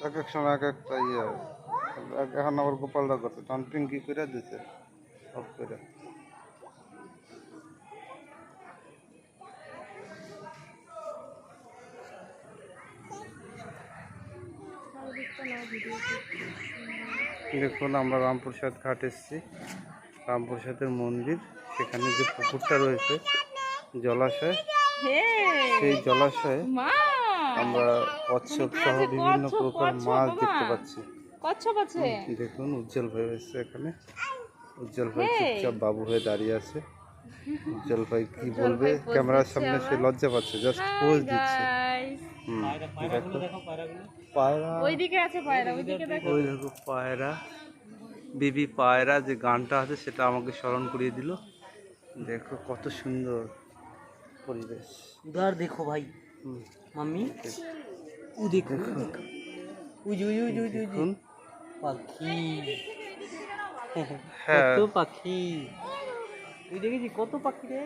এক এক সময় এক একটা ইয়ে এখন আবার গোপালরা করছে তখন পিঙ্কি করে দিছে সব করে। দেখুন আমরা রামপ্রসাদ ঘাট এসেছি, রামপ্রসাদের মন্দির, সেখানে যে পুকুরটা রয়েছে জলাশয়, সেই জলাশয়ে আমরা কচ্ছপ সহ বিভিন্ন প্রকার মাছ দেখতে পাচ্ছি। দেখুন উজ্জ্বল ভাই এসছে এখানে, উজ্জ্বল ভাই চুপচাপ বাবু হয়ে দাঁড়িয়ে আছে। উজ্জ্বল ভাই কি বলবে ক্যামেরার সামনে, সে লজ্জা পাচ্ছে, জাস্ট পোজ দিচ্ছে। পায়রা, ওইদিকে আছে পায়রা, ওইদিকে দেখো, ওই দেখো পায়রা, বিবি পায়রা যে গানটা আছে সেটা আমাকে স্মরণ করিয়ে দিল। দেখো কত সুন্দর পরিবেশ। उधर देखो भाई मम्मी उ देखो দেখুন পাখি হ্যাঁ কত পাখি তুই দেখেছিস কত পাখি রে